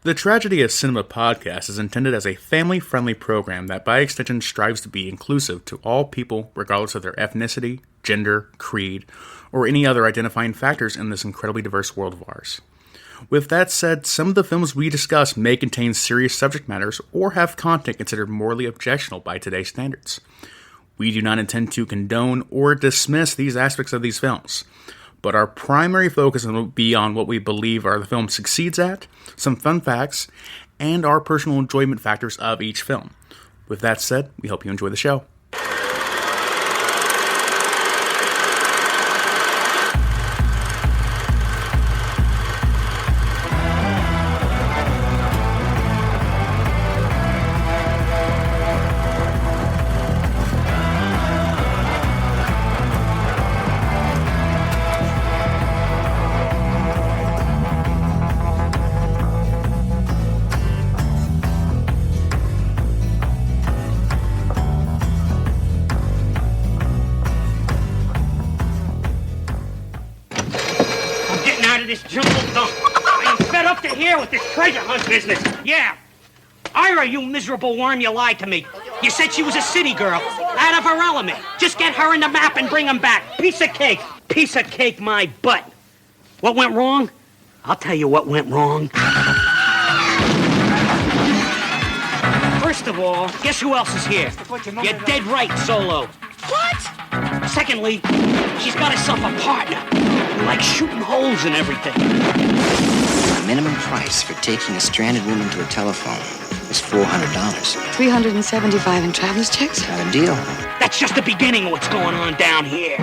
The Tragedy of Cinema podcast is intended as a family-friendly program that by extension strives to be inclusive to all people regardless of their ethnicity, gender, creed, or any other identifying factors in this incredibly diverse world of ours. With that said, some of the films we discuss may contain serious subject matters or have content considered morally objectionable by today's standards. We do not intend to condone or dismiss these aspects of these films, but our primary focus will be on what we believe the film succeeds at, some fun facts, and our personal enjoyment factors of each film. With that said, we hope you enjoy the show. Treasure hunt business. Yeah. Ira, you miserable worm, you lied to me. You said she was a city girl, out of her element. Just get her in the map and bring them back. Piece of cake. Piece of cake, my butt. What went wrong? I'll tell you what went wrong. First of all, guess who else is here? You're dead right, Solo. What? Secondly, she's got herself a partner who likes shooting holes and everything. Minimum price for taking a stranded woman to a telephone was $400. $375 in traveler's checks? Got a deal. That's just the beginning of what's going on down here.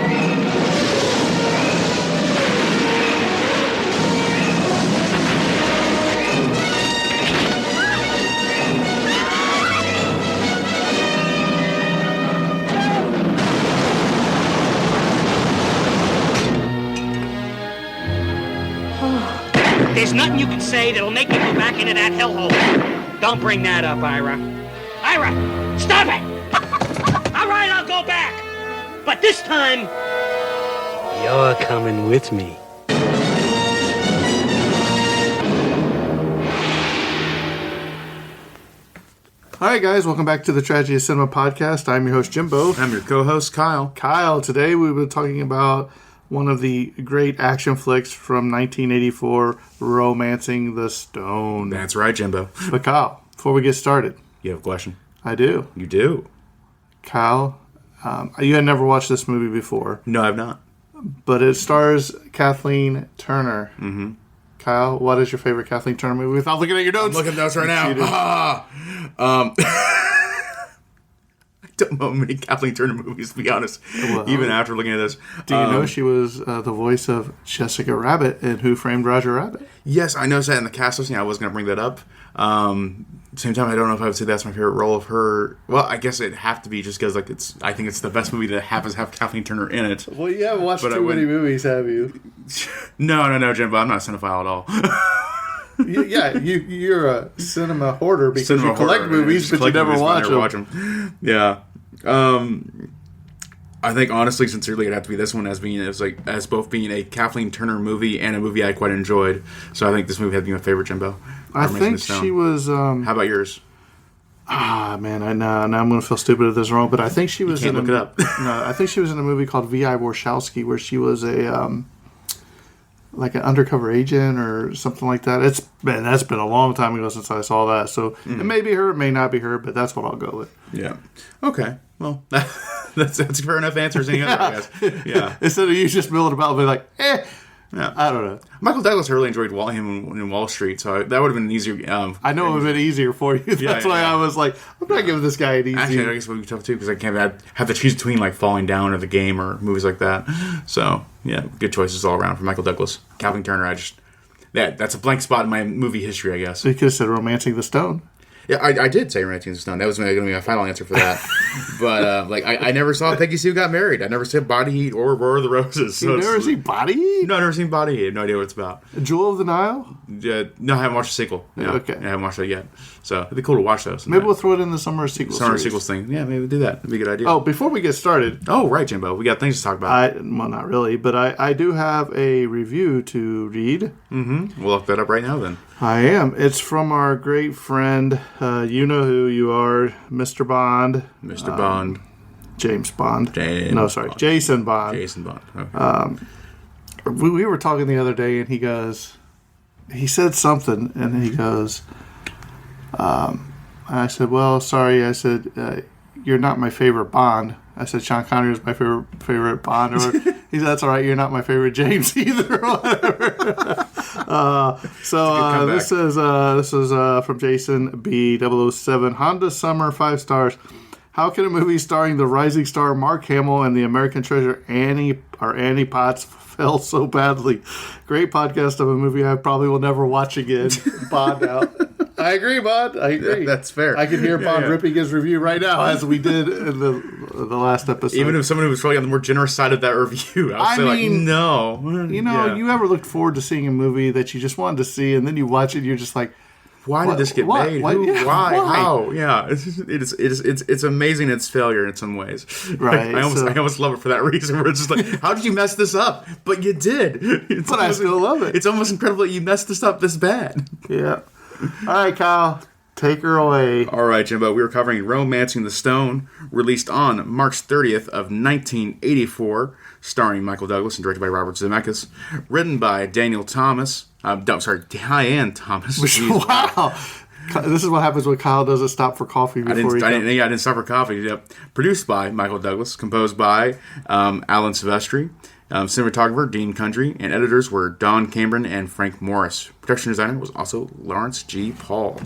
There's nothing you can say that'll make me go back into that hellhole. Don't bring that up, Ira. Ira, stop it! All right, I'll go back. But this time, you're coming with me. All right, guys, welcome back to the Tragedy of Cinema podcast. I'm your host, Jimbo. I'm your co-host, Kyle. Kyle, today we will be talking about one of the great action flicks from 1984, Romancing the Stone. That's right, Jimbo. But Kyle, before we get started... You have a question? I do. You do? Kyle, you had never watched this movie before. No, I've not. But it stars Kathleen Turner. Mm-hmm. Kyle, what is your favorite Kathleen Turner movie? Without looking at your notes. I'm looking at notes right now. I don't know many Kathleen Turner movies, to be honest, even after looking at this. Do you know she was the voice of Jessica Rabbit in Who Framed Roger Rabbit? Yes, I noticed that in the cast listing. I was going to bring that up. Same time, I don't know if I would say that's my favorite role of her. Well, I guess it'd have to be just because I think it's the best movie that happens to have Kathleen Turner in it. Well, you haven't watched too many movies, have you? No, Jimbo. I'm not a cinephile at all. Yeah, you're a cinema hoarder because you collect movies, but you never watch them. Yeah. I think honestly, sincerely, it'd have to be this one as both being a Kathleen Turner movie and a movie I quite enjoyed. So I think this movie had to be my favorite, Jimbo. I think she was. How about yours? Man, now I'm going to feel stupid if this is wrong, but I think she was. You can't look it up. No, I think she was in a movie called V.I. Warshawski, where she was a like an undercover agent or something like that. That's been a long time ago since I saw that. So It may be her, it may not be her, but that's what I'll go with. Yeah. Okay. Well, that's a fair enough answer as any other, I guess. Yeah. Instead of you just milling about and be like, Yeah. I don't know. Michael Douglas, I really enjoyed him in Wall Street, so that would have been easier. I know it would have been easier for you. That's why I was like, I'm not giving this guy an easy. Actually, I guess it would be tough too because I can't have to choose between like Falling Down or The Game or movies like that. So yeah, good choices all around for Michael Douglas. Kathleen Turner, that's a blank spot in my movie history, I guess. So you could have said Romancing the Stone. Yeah, I did say Romancing the Stone. That was going to be my final answer for that. But I never saw Peggy Sue Got Married. I never saw Body Heat or Roar of the Roses. You never seen Body Heat? No, I've never seen Body Heat. No idea what it's about. Jewel of the Nile? No, I haven't watched the sequel. No, Okay. I haven't watched that yet. So it'd be cool to watch those. Maybe we'll throw it in the summer sequel Summer series. sequels thing. Yeah, maybe we'll do that. That'd be a good idea. Oh, before we get started... Oh, right, Jimbo. We got things to talk about. Well, not really, but I do have a review to read. Mm-hmm. We'll look that up right now, then. I am. It's from our great friend, you know who you are, Mr. Bond. Mr. Bond. James Bond. Jason Bond. Jason Bond. Jason Bond. Okay. We were talking the other day, and he said something, and he goes, I said, well, sorry, I said, you're not my favorite Bond. I said, Sean Connery was my favorite Bond. Or he said, that's all right, you're not my favorite James either. Or whatever. This is from Jason B007. Honda Summer, 5 stars. How can a movie starring the rising star Mark Hamill and the American treasure Annie Potts fail so badly? Great podcast of a movie I probably will never watch again. Bond out. I agree, Bond. I agree. That's fair. I can hear Bond ripping his review right now, as we did in the last episode. Even if someone who was probably on the more generous side of that review, I would say, no. You know, you ever looked forward to seeing a movie that you just wanted to see, and then you watch it, and you're just like, why did this get made? Why? How? Yeah, it's amazing its failure in some ways. Right. I almost love it for that reason. Where it's just like, how did you mess this up? But you did. But I still love it. It's almost incredible that you messed this up this bad. Yeah. All right, Kyle, take her away. All right, Jimbo. We were covering Romancing the Stone, released on March 30th of 1984, starring Michael Douglas and directed by Robert Zemeckis, written by Diane Thomas. Jeez, Wow. This is what happens when Kyle doesn't stop for coffee before I didn't stop for coffee. Yep. Produced by Michael Douglas, composed by Alan Silvestri, cinematographer Dean Country, and editors were Don Cameron and Frank Morris. Production designer was also Lawrence G. Paul.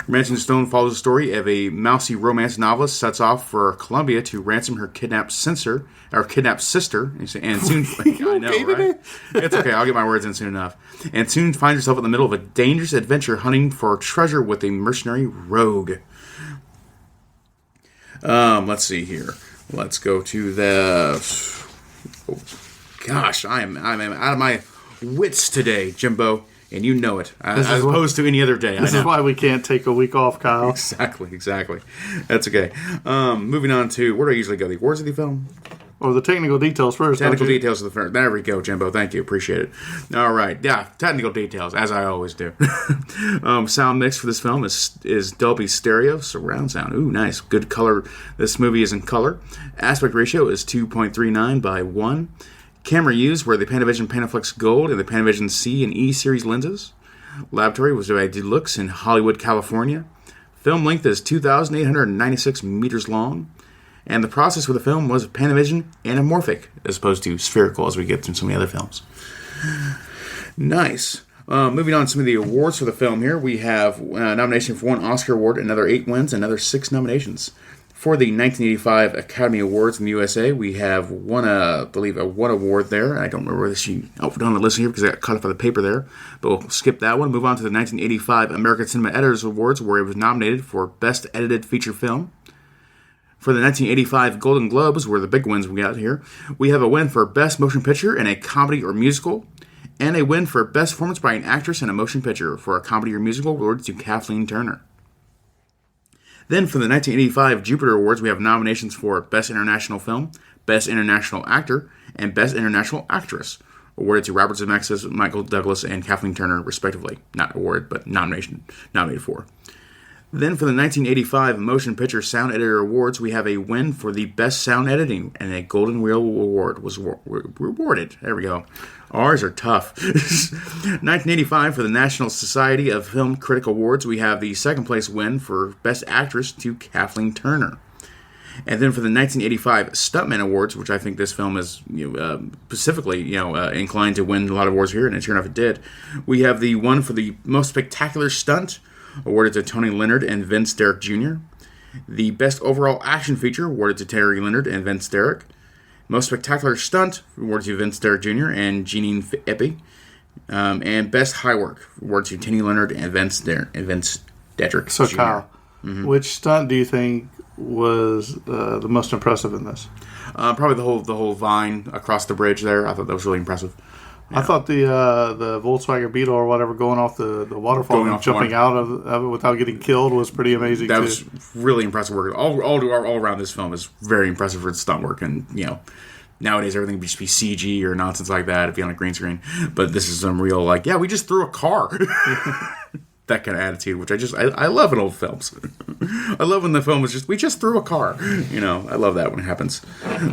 Romancing the Stone follows the story of a mousy romance novelist sets off for Columbia to ransom her kidnapped sister, and soon I know, right? It's okay, I'll get my words in soon enough. And soon finds herself in the middle of a dangerous adventure hunting for treasure with a mercenary rogue. Let's see here. Let's go to the. Oh, gosh, I'm out of my wits today, Jimbo. And you know it, as opposed to any other day. This is why we can't take a week off, Kyle. Exactly. That's okay. Moving on to, where do I usually go? The awards of the film? Or the technical details first. Technical details of the film. There we go, Jimbo. Thank you. Appreciate it. All right. Yeah, technical details, as I always do. Sound mix for this film is Dolby Stereo surround sound. Ooh, nice. Good color. This movie is in color. Aspect ratio is 2.39 by 1. Camera used were the Panavision Panaflex Gold and the Panavision C and E series lenses. Laboratory was by Deluxe in Hollywood, California. Film length is 2,896 meters long. And the process for the film was Panavision anamorphic, as opposed to spherical, as we get in so many other films. Nice. Moving on to some of the awards for the film here. We have nomination for 1 Oscar award, another 8 wins, another 6 nominations. For the 1985 Academy Awards in the USA, we have one award there. I don't remember whether don't listen here because I got caught up by the paper there. But we'll skip that one. Move on to the 1985 American Cinema Editors Awards, where it was nominated for Best Edited Feature Film. For the 1985 Golden Globes, where the big wins we got here, we have a win for Best Motion Picture in a Comedy or Musical, and a win for Best Performance by an Actress in a Motion Picture for a Comedy or Musical awarded to Kathleen Turner. Then for the 1985 Jupiter Awards, we have nominations for Best International Film, Best International Actor, and Best International Actress, awarded to Robert Zemeckis, Michael Douglas, and Kathleen Turner, respectively. Not awarded, but nominated for. Then for the 1985 Motion Picture Sound Editor Awards, we have a win for the Best Sound Editing, and a Golden Wheel Award was rewarded. There we go. Ours are tough. 1985 for the National Society of Film Critic Awards, we have the second place win for Best Actress to Kathleen Turner. And then for the 1985 Stuntman Awards, which I think this film is specifically inclined to win a lot of awards here, and sure enough it did, we have the one for the Most Spectacular Stunt, awarded to Tony Leonard and Vince Derrick Jr. The Best Overall Action Feature, awarded to Terry Leonard and Vince Derrick. Most Spectacular Stunt, awarded to Vince Derrick Jr. and Jeanine Eppy. And Best High Work, awarded to Tony Leonard and Vince Derrick So, Jr. Kyle, Which stunt do you think was the most impressive in this? Probably the whole vine across the bridge there. I thought that was really impressive. Yeah. I thought the Volkswagen Beetle or whatever going off the waterfall and jumping out of it without getting killed was pretty amazing. That was really impressive work. All around this film is very impressive for its stunt work, and nowadays everything would just be CG or nonsense like that if you're on a green screen. But this is some real we just threw a car. That kind of attitude, which I love in old films. I love when the film is we just threw a car. I love that when it happens.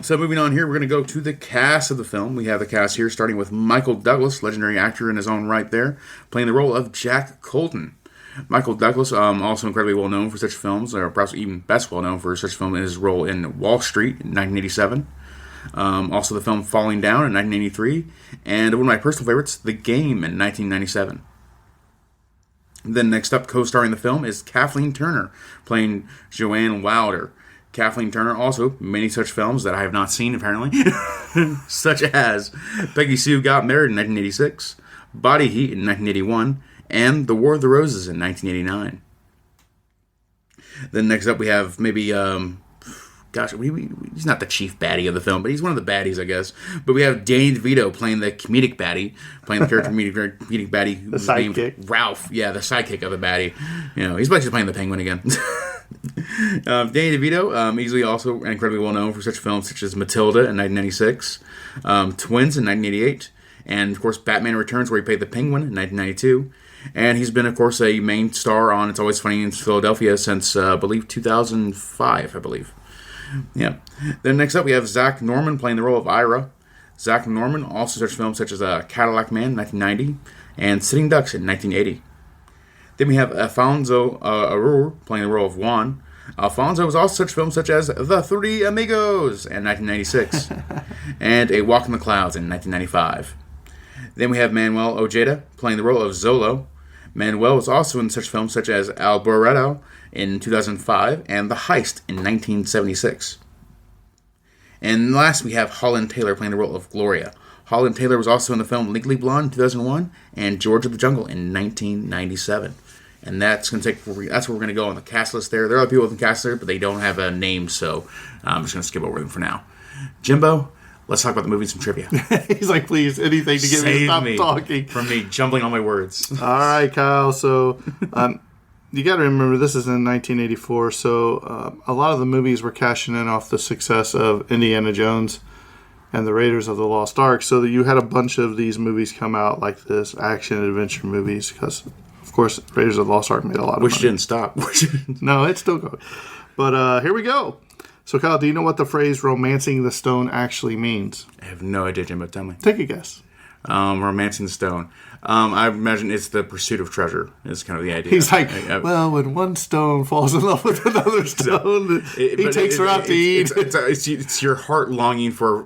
So moving on here, we're going to go to the cast of the film. We have the cast here starting with Michael Douglas, legendary actor in his own right there, playing the role of Jack Colton. Michael Douglas, also incredibly well known for such films, or perhaps even best well known for such film in his role in Wall Street in 1987. Also the film Falling Down in 1983, and one of my personal favorites, The Game in 1997. Then next up, co-starring the film is Kathleen Turner, playing Joanne Wilder. Kathleen Turner also many such films that I have not seen apparently, such as Peggy Sue Got Married in 1986, Body Heat in 1981, and The War of the Roses in 1989. Then next up we have maybe he's not the chief baddie of the film, but he's one of the baddies, I guess. But we have Danny DeVito playing the comedic baddie, playing the character comedic baddie. The sidekick. Ralph, the sidekick of the baddie. He's basically playing the Penguin again. Danny DeVito, easily also incredibly well known for such films such as Matilda in 1996, Twins in 1988, and of course Batman Returns, where he played the Penguin in 1992. And he's been, of course, a main star on It's Always Funny in Philadelphia since, I believe, 2005, I believe. Yeah. Then next up we have Zach Norman playing the role of Ira. Zach Norman also such films such as Cadillac Man in 1990 and Sitting Ducks in 1980. Then we have Alfonso Arur playing the role of Juan. Alfonso was also such films such as The Three Amigos in 1996 and A Walk in the Clouds in 1995. Then we have Manuel Ojeda playing the role of Zolo. Manuel was also in such films such as Alboreto in 2005 and The Heist in 1976. And last we have Holland Taylor playing the role of Gloria. Holland Taylor was also in the film Legally Blonde in 2001 and George of the Jungle in 1997. And that's where we're going to go on the cast list there. There are other people in the cast there, but they don't have a name, so I'm just going to skip over them for now. Jimbo, let's talk about the movie and some trivia. He's like, please, anything to get me to stop talking. From me jumbling on my words. All right, Kyle. So you got to remember, this is in 1984, so a lot of the movies were cashing in off the success of Indiana Jones and the Raiders of the Lost Ark, so that you had a bunch of these movies come out like this, action and adventure movies, because, of course, Raiders of the Lost Ark made a lot of money. Which didn't stop. No, it's still going. But here we go. So, Kyle, do you know what the phrase romancing the stone actually means? I have no idea, Jimbo. Tell me. Take a guess. Romancing the stone. I imagine it's the pursuit of treasure is kind of the idea. He's like, when one stone falls in love with another stone, he takes her out to eat. It's your heart longing for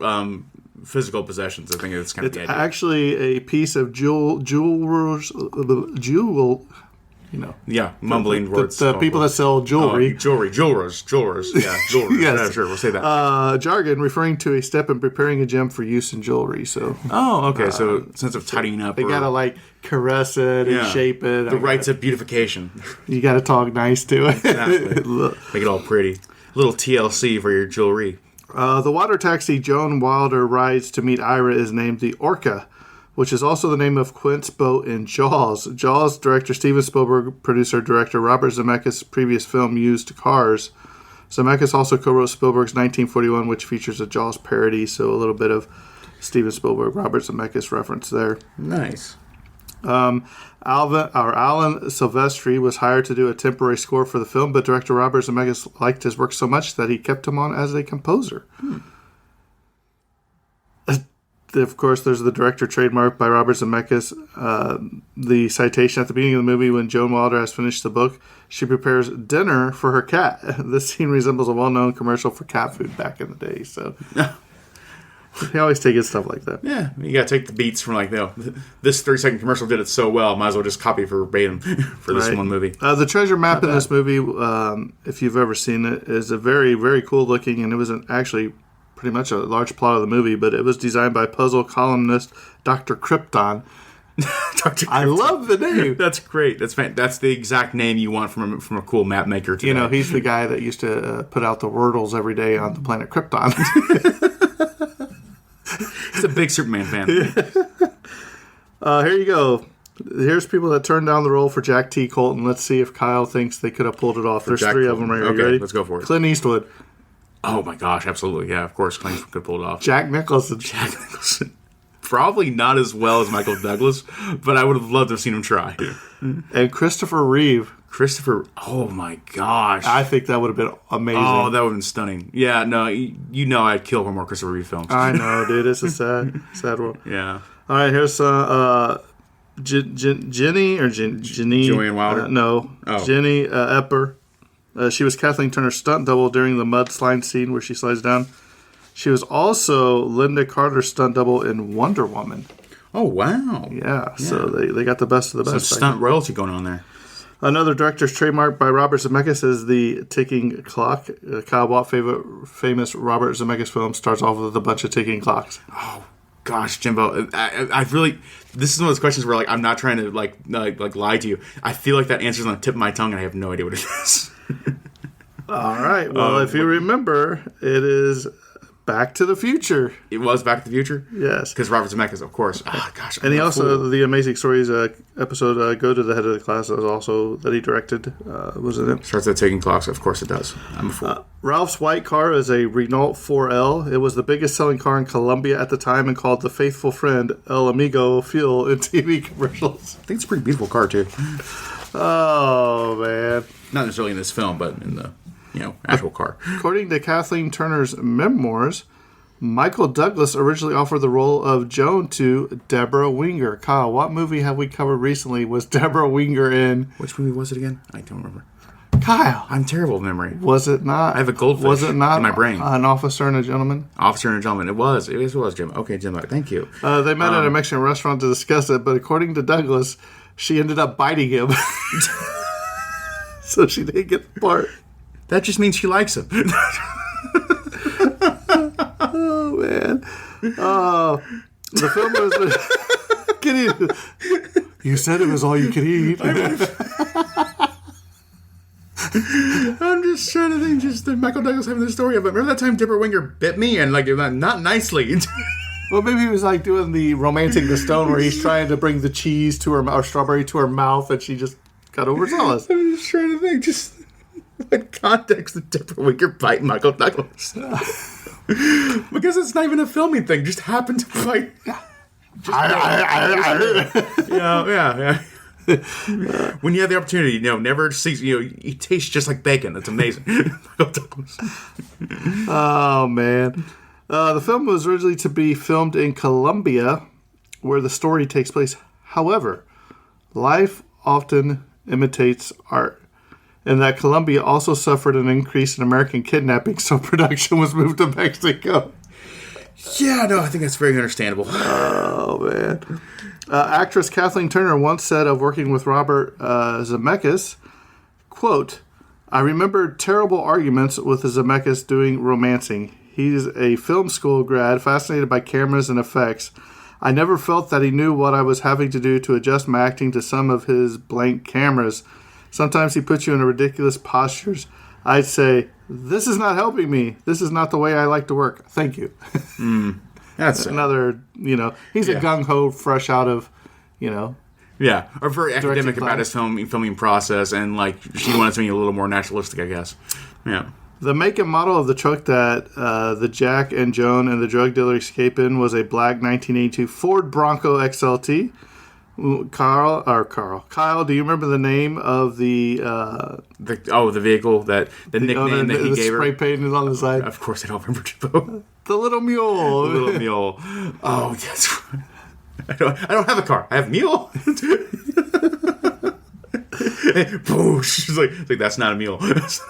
physical possessions. I think it's kind of the idea. It's actually a piece of jewel. Yeah, mumbling words. The people that sell jewelry. Jewelers. Yeah, jewelers. Yes. Yeah, sure, we'll say that. Jargon referring to a step in preparing a gem for use in jewelry. So. Oh, okay. So sense of tidying up. They gotta caress it and shape it. The rites of beautification. You gotta talk nice to it. Exactly. Make it all pretty. Little TLC for your jewelry. The water taxi Joan Wilder rides to meet Ira is named the Orca, which is also the name of Quint's boat in Jaws. Jaws director Steven Spielberg, producer-director Robert Zemeckis' previous film Used Cars. Zemeckis also co-wrote Spielberg's 1941, which features a Jaws parody, so a little bit of Steven Spielberg, Robert Zemeckis reference there. Nice. Alan Silvestri was hired to do a temporary score for the film, but director Robert Zemeckis liked his work so much that he kept him on as a composer. Of course, there's the director trademark by Robert Zemeckis. The citation at the beginning of the movie, when Joan Wilder has finished the book, she prepares dinner for her cat. This scene resembles a well-known commercial for cat food back in the day. So they always take it stuff like that. Yeah, you got to take the beats from this 30-second commercial did it so well. Might as well just copy it verbatim for this one movie. The treasure map in this movie, if you've ever seen it, is a very, very cool looking, and it was actually pretty much a large plot of the movie, but it was designed by puzzle columnist Dr. Krypton. Dr. I love the name. That's great. That's the exact name you want from a cool map maker today. You know, he's the guy that used to put out the Wordles every day on the planet Krypton. He's a big Superman fan. Here you go. Here's people that turned down the role for Jack T. Colton. Let's see if Kyle thinks they could have pulled it off. There's Jack 3 Colton. of them right here. Okay, You ready? let's go for it. Clint Eastwood. Oh my gosh, absolutely. Yeah, of course Clint could pull it off. Jack Nicholson. Jack Nicholson. Probably not as well as Michael Douglas, but I would have loved to have seen him try. And Christopher Reeve. Oh my gosh. I think that would have been amazing. Oh, that would have been stunning. Yeah, no, you know I'd kill for more Christopher Reeve films. I know, dude. It's a sad world. Yeah. All right, here's Jenny or Jenny. Joanne Wilder? No. Oh. Jenny Epper. She was Kathleen Turner's stunt double during the mudslide scene where she slides down. She was also Linda Carter's stunt double in Wonder Woman. Oh, wow. Yeah, so they got the best of the best. Some stunt royalty going on there. Another director's trademark by Robert Zemeckis is the ticking clock. Kyle Watt famous Robert Zemeckis film starts off with a bunch of ticking clocks. Oh, gosh, Jimbo. I really... This is one of those questions where, like, I'm not trying to, like lie to you. I feel like that answer's on the tip of my tongue, and I have no idea what it is. All right. Well, if you remember, it is Back to the Future. It was Back to the Future? Yes. Because Robert Zemeckis, of course. Oh, gosh. And he also, the Amazing Stories episode, Go to the Head of the Class, was also that he directed, was in it. Starts at taking clocks. Of course it does. I'm a fool. Ralph's white car is a Renault 4L. It was the biggest selling car in Colombia at the time and called the faithful friend El Amigo fuel in TV commercials. I think it's a pretty beautiful car, too. Oh, man. Not necessarily in this film, but in the, actual car. According to Kathleen Turner's memoirs, Michael Douglas originally offered the role of Joan to Deborah Winger. Kyle, what movie have we covered recently was Deborah Winger in? Which movie was it again? I don't remember. Kyle. I'm terrible with memory. Was it not? I have a goldfish was it not in my brain. An Officer and a Gentleman? Officer and a Gentleman. It was, Jim. Okay, Jim. Thank you. They met at a Mexican restaurant to discuss it, but according to Douglas, she ended up biting him. So she didn't get the part. That just means she likes him. Oh, man. Oh, the film was... You said it was all you could eat. I'm just trying to think, just Michael Douglas having the story of it. Remember that time Deborah Winger bit me and, like, not nicely? Well, maybe he was, like, doing the Romancing the Stone where he's trying to bring the cheese to her, or strawberry to her mouth, and she just got overzealous. I'm just trying to think, just what context did Deborah Winger bite Michael Douglas? Because it's not even a filming thing, just happened to bite. Yeah. When you have the opportunity, never cease. You taste just like bacon. That's amazing. Oh, man. The film was originally to be filmed in Colombia, where the story takes place. However, life often imitates art, and that Colombia also suffered an increase in American kidnapping, so production was moved to Mexico. Yeah, no, I think that's very understandable. Oh, man. Actress Kathleen Turner once said of working with Robert Zemeckis, quote, "I remember terrible arguments with Zemeckis doing romancing. He's a film school grad, fascinated by cameras and effects. I never felt that he knew what I was having to do to adjust my acting to some of his blank cameras. Sometimes he puts you in ridiculous postures. I'd say, this is not helping me. This is not the way I like to work. Thank you." That's another, he's a gung-ho, fresh out of, Yeah, or very academic class. about his filming process, and, like, she wanted to be a little more naturalistic, I guess. Yeah. The make and model of the truck that the Jack and Joan and the drug dealer escape in was a black 1982 Ford Bronco XLT. Kyle, do you remember the name of the vehicle, the nickname that he gave her? The spray painted on the side. Of course, I don't remember, Jimbo. The little mule. The little mule. Oh, yes. I don't have a car. I have a mule. Boosh. It's like that's not a mule. This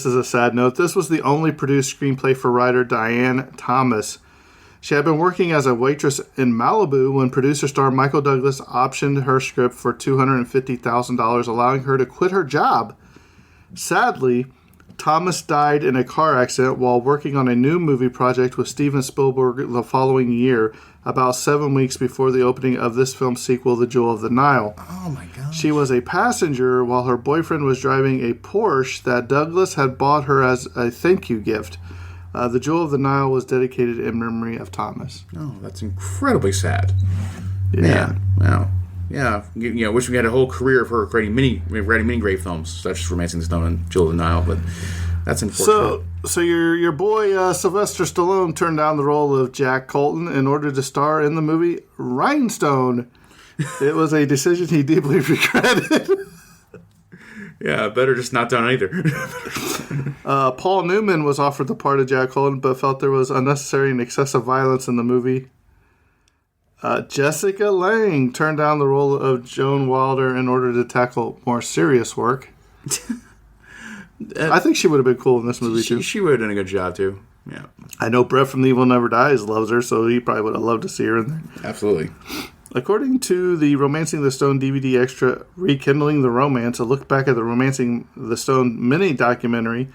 is a sad note. This was the only produced screenplay for writer Diane Thomas. She had been working as a waitress in Malibu when producer star Michael Douglas optioned her script for $250,000, allowing her to quit her job. Sadly, Thomas died in a car accident while working on a new movie project with Steven Spielberg the following year, about 7 weeks before the opening of this film's sequel, The Jewel of the Nile. Oh, my God. She was a passenger while her boyfriend was driving a Porsche that Douglas had bought her as a thank you gift. The Jewel of the Nile was dedicated in memory of Thomas. Oh, that's incredibly sad. Yeah. Man, wow. Yeah, wish we had a whole career of her writing mini great films, such as Romancing the Stone and Jewel of the Nile, but that's unfortunate. So your boy Sylvester Stallone turned down the role of Jack Colton in order to star in the movie Rhinestone. It was a decision he deeply regretted. Yeah, better just not done either. Paul Newman was offered the part of Jack Colton, but felt there was unnecessary and excessive violence in the movie. Jessica Lange turned down the role of Joan Wilder in order to tackle more serious work. I think she would have been cool in this movie, too. She would have done a good job, too. Yeah. I know Brett from The Evil Never Dies loves her, so he probably would have loved to see her in there. Absolutely. According to the Romancing the Stone DVD extra, Rekindling the Romance, a look back at the Romancing the Stone mini documentary,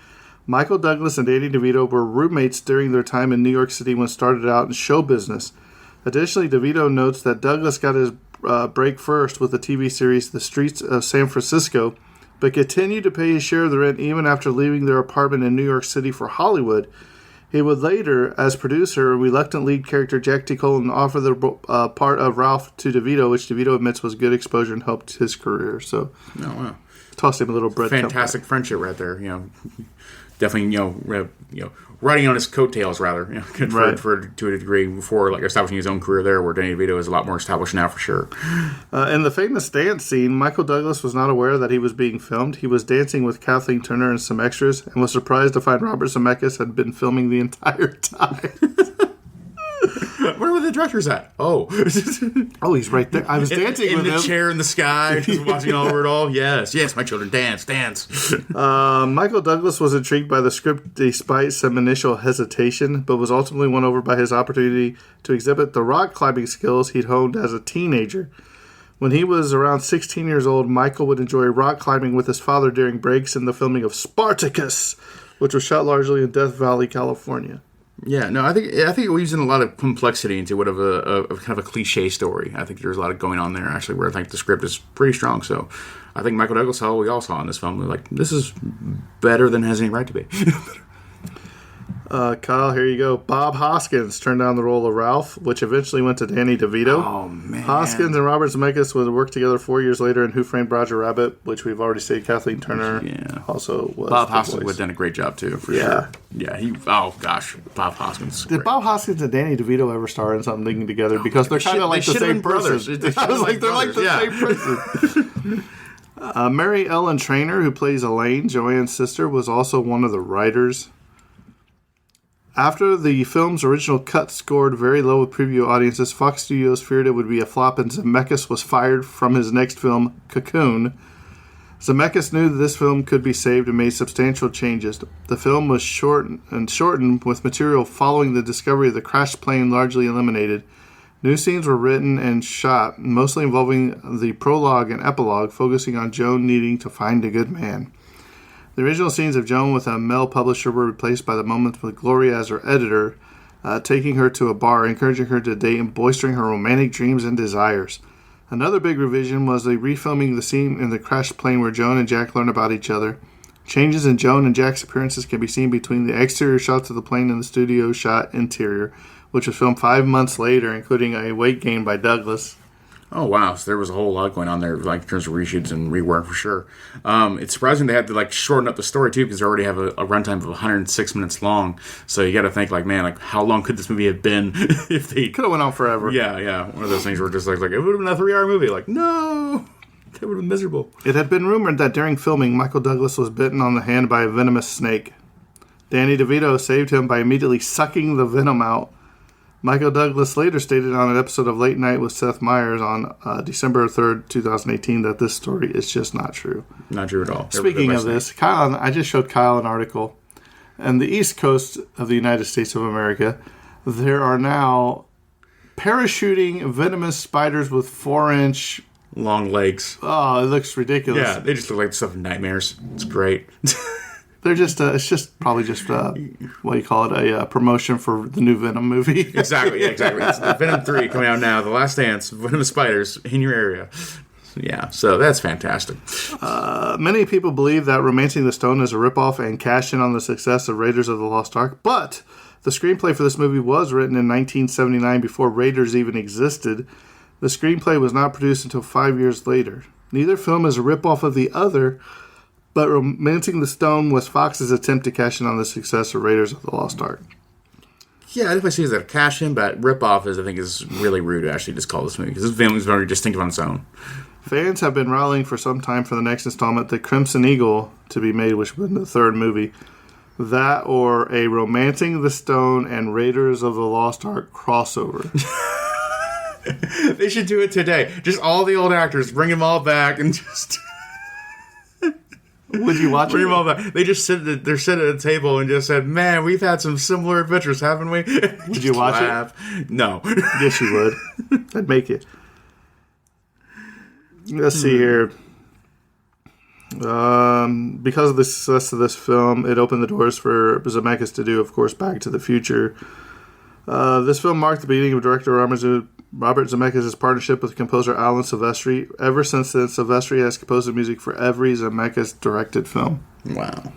Michael Douglas and Danny DeVito were roommates during their time in New York City when started out in show business. Additionally, DeVito notes that Douglas got his break first with the TV series The Streets of San Francisco, but continued to pay his share of the rent even after leaving their apartment in New York City for Hollywood. He would later, as producer, reluctant lead character Jack T. Colton offer the part of Ralph to DeVito, which DeVito admits was good exposure and helped his career. So, wow. Tossed him a little bread. Fantastic friendship right there. Definitely, riding on his coattails, rather, right. to a degree before establishing his own career there, where Danny DeVito is a lot more established now for sure. In the famous dance scene, Michael Douglas was not aware that he was being filmed. He was dancing with Kathleen Turner and some extras, and was surprised to find Robert Zemeckis had been filming the entire time. Where were the directors at? Oh, he's right there. I was dancing with him. In the chair in the sky, just watching over it all. Yes, my children, dance. Michael Douglas was intrigued by the script despite some initial hesitation, but was ultimately won over by his opportunity to exhibit the rock climbing skills he'd honed as a teenager. When he was around 16 years old, Michael would enjoy rock climbing with his father during breaks in the filming of Spartacus, which was shot largely in Death Valley, California. Yeah, no, I think it weaves in a lot of complexity into what of a kind of a cliche story. I think there's a lot going on there, actually, where I think the script is pretty strong. So I think Michael Douglas saw what we all saw in this film. We're like, this is better than it has any right to be. Kyle, here you go. Bob Hoskins turned down the role of Ralph, which eventually went to Danny DeVito. Oh, man. Hoskins and Robert Zemeckis would work together 4 years later in Who Framed Roger Rabbit, which we've already said Kathleen Turner also was. Bob Hoskins would have done a great job, too, for sure. Yeah, Bob Hoskins. Did Bob Hoskins and Danny DeVito ever star in something together? Because they're kind of like the same person. I was like, they're like the same person. Mary Ellen Trainor, who plays Elaine, Joanne's sister, was also one of the writers. After the film's original cut scored very low with preview audiences, Fox Studios feared it would be a flop, and Zemeckis was fired from his next film, Cocoon. Zemeckis knew that this film could be saved and made substantial changes. The film was shortened with material following the discovery of the crashed plane largely eliminated. New scenes were written and shot, mostly involving the prologue and epilogue, focusing on Joan needing to find a good man. The original scenes of Joan with a male publisher were replaced by the moments with Gloria as her editor, taking her to a bar, encouraging her to date, and bolstering her romantic dreams and desires. Another big revision was the refilming the scene in the crashed plane where Joan and Jack learn about each other. Changes in Joan and Jack's appearances can be seen between the exterior shots of the plane and the studio shot interior, which was filmed 5 months later, including a weight gain by Douglas. Oh, wow. So there was a whole lot going on there, in terms of reshoots and rework, for sure. It's surprising they had to, shorten up the story, too, because they already have a runtime of 106 minutes long. So you got to think, how long could this movie have been if they... Could have went on forever. Yeah. One of those things where just it would have been a 3-hour movie. No! That would have been miserable. It had been rumored that during filming, Michael Douglas was bitten on the hand by a venomous snake. Danny DeVito saved him by immediately sucking the venom out. Michael Douglas later stated on an episode of Late Night with Seth Meyers on December 3rd, 2018, that this story is just not true. Not true at all. Speaking of this, Kyle, I just showed Kyle an article. On the east coast of the United States of America, there are now parachuting venomous spiders with 4-inch... long legs. Oh, it looks ridiculous. Yeah, they just look like stuff in nightmares. It's great. They're just, it's just probably just, what do you call it, a promotion for the new Venom movie. Exactly. It's the Venom 3 coming out now, The Last Dance, Venom Spiders in your area. Yeah, so that's fantastic. Many people believe that Romancing the Stone is a ripoff and cash in on the success of Raiders of the Lost Ark, but the screenplay for this movie was written in 1979 before Raiders even existed. The screenplay was not produced until 5 years later. Neither film is a ripoff of the other, but Romancing the Stone was Fox's attempt to cash in on the success of Raiders of the Lost Ark. Yeah, I definitely see it as a cash in, but ripoff is, I think, is really rude to actually just call this movie, because this film is very distinctive on its own. Fans have been rallying for some time for the next installment, The Crimson Eagle, to be made, which would be the third movie. That or a Romancing the Stone and Raiders of the Lost Ark crossover. They should do it today. Just all the old actors, bring them all back, and just... Would you watch bring it? them all back. They just they're sitting at a table and just said, "Man, we've had some similar adventures, haven't we?" Would you watch it? No. Yes, you would. I'd make it. Let's see here. Because of the success of this film, it opened the doors for Zemeckis to do, of course, Back to the Future. This film marked the beginning of director Robert Zemeckis' partnership with composer Alan Silvestri. Ever since then, Silvestri has composed the music for every Zemeckis-directed film. Wow.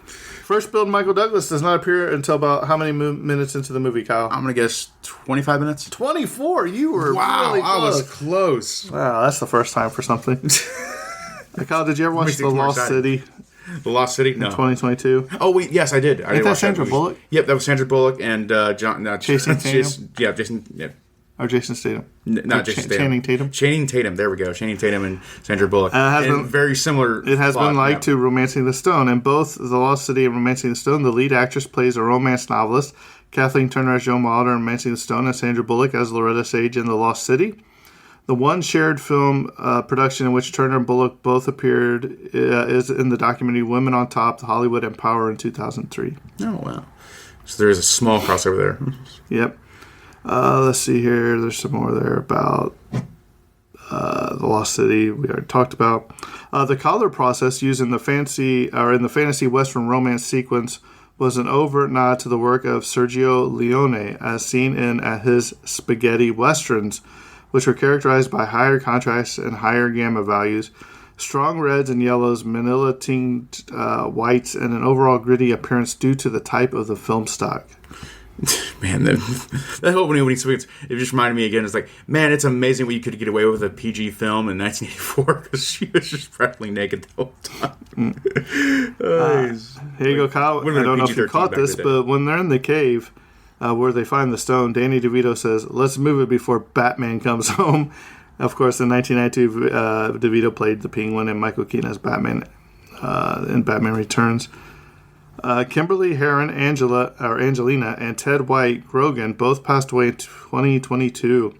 First billed Michael Douglas does not appear until about how many minutes into the movie, Kyle? I'm going to guess 25 minutes. 24! You were Wow, really close. I was close. Wow, that's the first time for something. Kyle, did you ever watch The Lost City? The Lost City? No. 2022? Oh, wait, yes, I did. Ain't that Sandra Bullock? Yep, that was Sandra Bullock and Jason Tatum? Jason... Yeah. Or Jason Statham? Not Jason Statham. Channing Tatum? Channing Tatum, there we go. Channing Tatum and Sandra Bullock. Very similar. It has been like to Romancing the Stone. In both The Lost City and Romancing the Stone, the lead actress plays a romance novelist. Kathleen Turner as Joan Wilder in Romancing the Stone, and Sandra Bullock as Loretta Sage in The Lost City. The one shared film production in which Turner and Bullock both appeared is in the documentary Women on Top, The Hollywood Empire in 2003. Oh, wow. So there is a small crossover there. Yep. Let's see here. There's some more there about The Lost City we already talked about. The color process used in the fantasy Western romance sequence was an overt nod to the work of Sergio Leone, as seen in his spaghetti westerns, which were characterized by higher contrast and higher gamma values, strong reds and yellows, manila-tinged whites, and an overall gritty appearance due to the type of the film stock. Man, that opening sequence, it just reminded me again. It's like, man, it's amazing what you could get away with a PG film in 1984 because she was just practically naked the whole time. Here you go, Kyle. I don't know if you caught this, but when they're in the cave where they find the stone, Danny DeVito says, "Let's move it before Batman comes home." Of course, in 1992, DeVito played the Penguin and Michael Keaton as Batman in Batman Returns. Kimberly Herron, Angelina, and Ted White Grogan both passed away in 2022,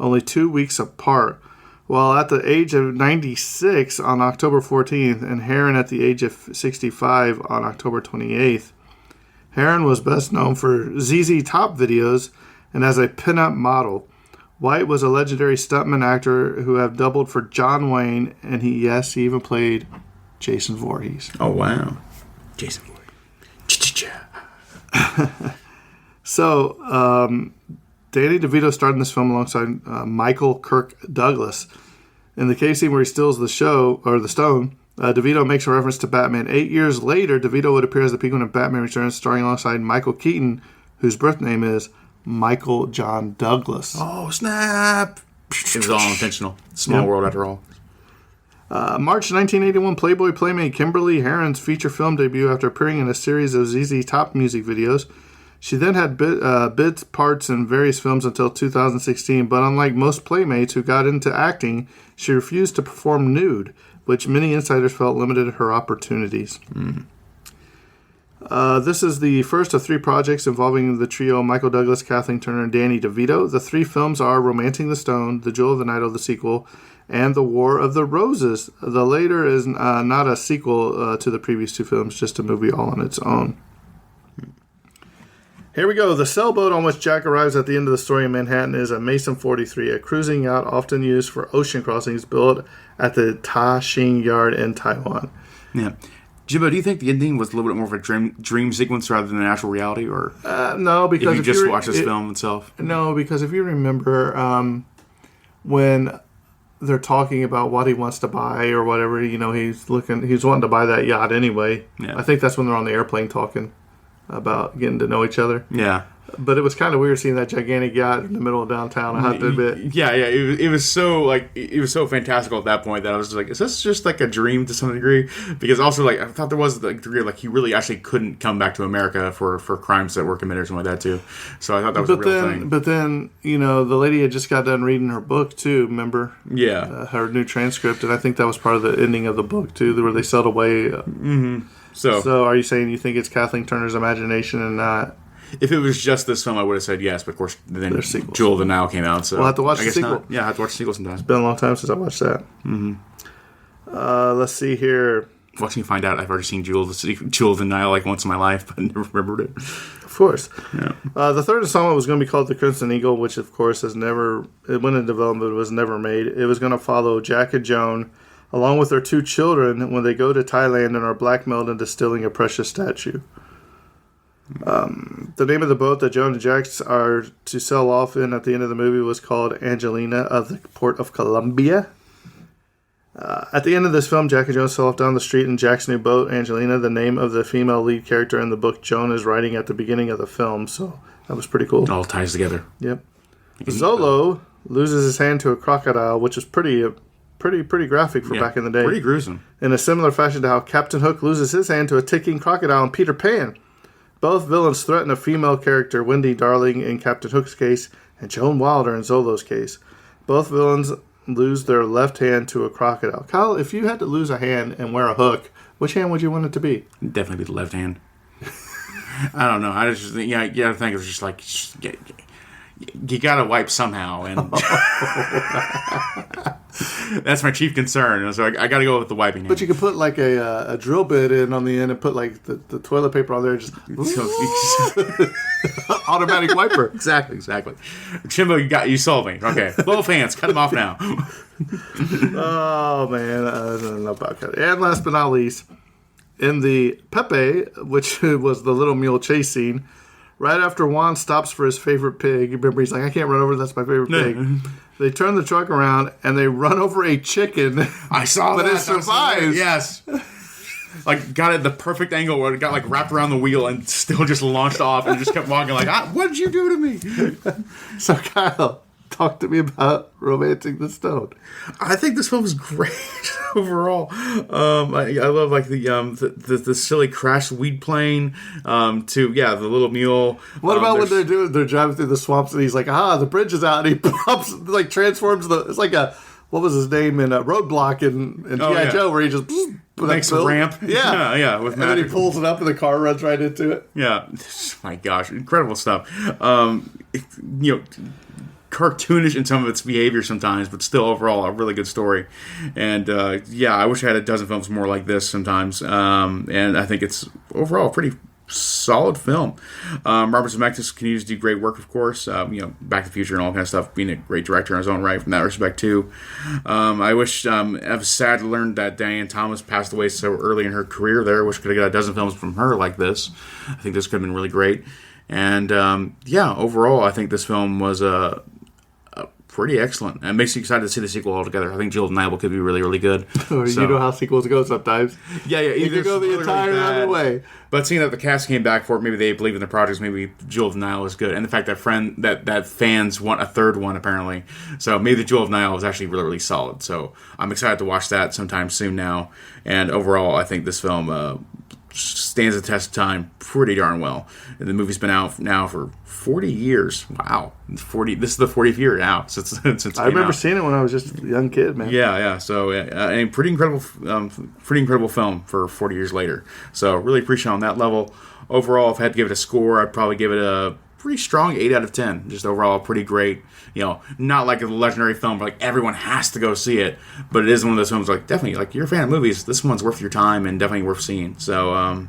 only 2 weeks apart. While at the age of 96 on October 14th, and Herron at the age of 65 on October 28th. Herron was best known for ZZ Top videos and as a pinup model. White was a legendary stuntman actor who have doubled for John Wayne, and he even played Jason Voorhees. Oh, wow. Jason Voorhees. So, Danny DeVito starred in this film alongside Michael Kirk Douglas. In the cave scene where he steals the stone, DeVito makes a reference to Batman. 8 years later, DeVito would appear as the Penguin in Batman Returns, starring alongside Michael Keaton, whose birth name is Michael John Douglas. Oh, snap! It was all intentional. Small world, after all. March 1981, Playboy Playmate Kimberly Herron's feature film debut after appearing in a series of ZZ Top music videos. She then had bit parts in various films until 2016, but unlike most Playmates who got into acting, she refused to perform nude, which many insiders felt limited her opportunities. This is the first of 3 projects involving the trio Michael Douglas, Kathleen Turner, and Danny DeVito. The 3 films are Romancing the Stone, The Jewel of the Night, the sequel, and The War of the Roses. The later is not a sequel to the previous 2 films, just a movie all on its own. Here we go. The sailboat on which Jack arrives at the end of the story in Manhattan is a Mason 43, a cruising yacht often used for ocean crossings built at the Ta Shing Yard in Taiwan. Yeah. Jimbo, do you think the ending was a little bit more of a dream sequence rather than an actual reality, or no? Because if you just watch this film itself? No, because if you remember when they're talking about what he wants to buy or whatever, he's wanting to buy that yacht anyway. Yeah. I think that's when they're on the airplane talking about getting to know each other. Yeah. But it was kind of weird seeing that gigantic yacht in the middle of downtown, I have to admit. Yeah. It was so fantastical at that point that I was just like, is this just like a dream to some degree? Because also, like, I thought there was the degree of, like, he really actually couldn't come back to America for crimes that were committed or something like that too. So I thought that was a real thing. But then, the lady had just got done reading her book too, remember? Yeah. Her new transcript, and I think that was part of the ending of the book too, where they sailed away. So are you saying you think it's Kathleen Turner's imagination and not... If it was just this film, I would have said yes, but of course, then Jewel of the Nile came out, so... We'll have to watch the sequel. Not. Yeah, I have to watch the sequel sometime. It's been a long time since I watched that. Let's see here. Watch me find out I've already seen Jewel of the Nile like once in my life, but I never remembered it. Of course. Yeah. The third installment was going to be called The Crimson Eagle, which of course it went into development, but was never made. It was going to follow Jack and Joan, along with their 2 children, when they go to Thailand and are blackmailed into stealing a precious statue. The name of the boat that Joan and Jack are to sail off in at the end of the movie was called Angelina of the Port of Columbia. At the end of this film, Jack and Joan sail off down the street in Jack's new boat, Angelina, the name of the female lead character in the book Joan is writing at the beginning of the film. So that was pretty cool. It all ties together. Yep. Zolo loses his hand to a crocodile, which is pretty graphic for back in the day. Pretty gruesome. In a similar fashion to how Captain Hook loses his hand to a ticking crocodile in Peter Pan. Both villains threaten a female character, Wendy Darling in Captain Hook's case, and Joan Wilder in Zolo's case. Both villains lose their left hand to a crocodile. Kyle, if you had to lose a hand and wear a hook, which hand would you want it to be? Definitely be the left hand. I don't know. I just think it's just like you gotta wipe somehow, and that's my chief concern. So I gotta go with the wiping hand. But you could put like a drill bit in on the end and put like the toilet paper on there, just automatic wiper. Exactly. Jimbo, you sold me. Okay, both hands, cut them off now. Oh man, I don't know about that. And last but not least, in the Pepe, which was the little mule chase scene. Right after Juan stops for his favorite pig, remember he's like, I can't run over, that's my favorite pig. They turn the truck around and they run over a chicken. I saw that. But it survives. Yes. Like, got it the perfect angle where it got like wrapped around the wheel and still just launched off and just kept walking like, what did you do to me? So Kyle, talk to me about Romancing the Stone. I think this film is great overall. I love like the silly crash weed plane to the little mule. What about when they're driving through the swamps and he's like, the bridge is out, and he pops, like transforms it's like what was his name in Roadblock in G.I. Joe, where he just makes a ramp. Yeah. With and then he pulls it up and the car runs right into it. Yeah. My gosh, incredible stuff. Cartoonish in some of its behavior sometimes, but still overall a really good story. And I wish I had a dozen films more like this sometimes. And I think it's overall a pretty solid film. Robert Zemeckis continues to do great work, of course. Back to the Future and all kind of stuff, being a great director in his own right from that respect too. I wish I was sad to learn that Diane Thomas passed away so early in her career there. I wish I could have got a dozen films from her like this. I think this could have been really great. And overall, I think this film was pretty excellent. And it makes you excited to see the sequel altogether. I think Jewel of the Nile could be really, really good. You know how sequels go sometimes. Yeah. You can go the entire other way. But seeing that the cast came back for it, maybe they believe in the projects, maybe Jewel of the Nile is good. And the fact that fans want a third one, apparently. So maybe the Jewel of the Nile is actually really, really solid. So I'm excited to watch that sometime soon now. And overall, I think this film stands the test of time pretty darn well. And the movie's been out now for 40 years. Wow. 40. This is the 40th year now since it I remember seeing it when I was just a young kid, man. Yeah. So, a pretty incredible film for 40 years later. So, really appreciate it on that level. Overall, if I had to give it a score, I'd probably give it a pretty strong 8 out of 10. Just overall, pretty great. Not like a legendary film, but like everyone has to go see it. But it is one of those films, like definitely, like you're a fan of movies, this one's worth your time and definitely worth seeing. So,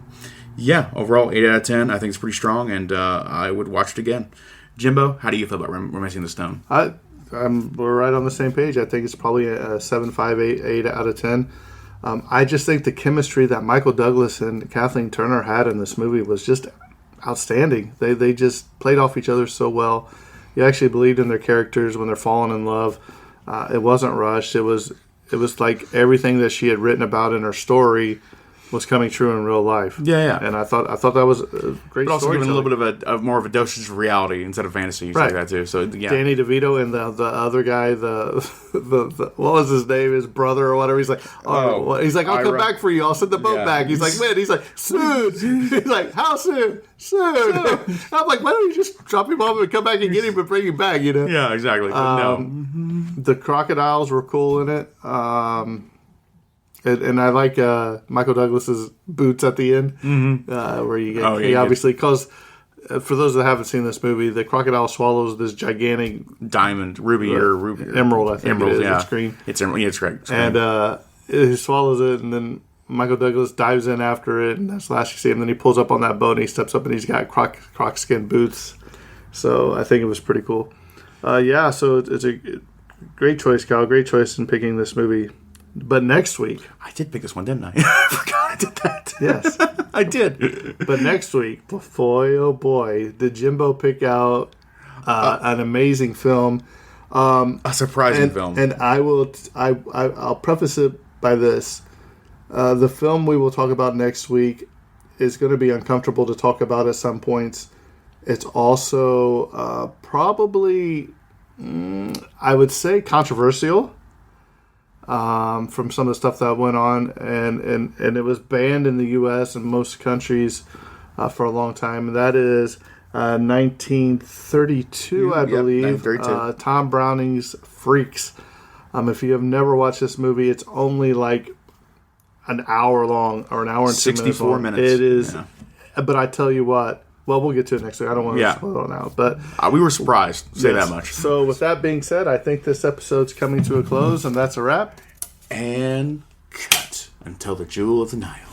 overall 8 out of 10. I think it's pretty strong, and I would watch it again. Jimbo, how do you feel about Romancing the Stone? We're right on the same page. I think it's probably a 7, 5, 8 out of 10. I just think the chemistry that Michael Douglas and Kathleen Turner had in this movie was just outstanding. They just played off each other so well. You actually believed in their characters when they're falling in love. It wasn't rushed. It was like everything that she had written about in her story was coming true in real life. Yeah. And I thought that was a great. But also story, giving a little bit of more of a dosage of reality instead of fantasy, like that too. So yeah, Danny DeVito and the other guy, the what was his name? His brother or whatever. He's like, he's like, I'll come back for you. I'll send the boat back. He's like, man. He's like, soon. He's like, how soon? Soon. I'm like, why don't you just drop him off and come back and get him and bring him back? You know? Yeah, exactly. The crocodiles were cool in it. And I like Michael Douglas's boots at the end, where you get he obviously because for those that haven't seen this movie, the crocodile swallows this gigantic diamond, ruby or emerald. I think emerald. it is. Yeah, It's green. It's emerald. Yeah, it's correct. And he swallows it, and then Michael Douglas dives in after it, and that's the last you see him. Then he pulls up on that boat, and he steps up, and he's got croc skin boots. So I think it was pretty cool. So it's a great choice, Kyle. Great choice in picking this movie. But next week... I did pick this one, didn't I? I forgot I did that. Yes. I did. But next week, boy, oh boy, did Jimbo pick out an amazing film. A surprising film. And I'll preface it by this. The film we will talk about next week is going to be uncomfortable to talk about at some points. It's also probably, I would say, controversial. From some of the stuff that went on, and it was banned in the U.S. and most countries for a long time. And that is 1932, I believe. 1932. Tom Browning's Freaks. If you have never watched this movie, it's only like an hour long or an hour and 64 minutes. It is, but I tell you what. Well, we'll get to it next week. I don't want to spoil it now, but we were surprised. Say that much. So, with that being said, I think this episode's coming to a close, and that's a wrap. And cut until the jewel of the Nile.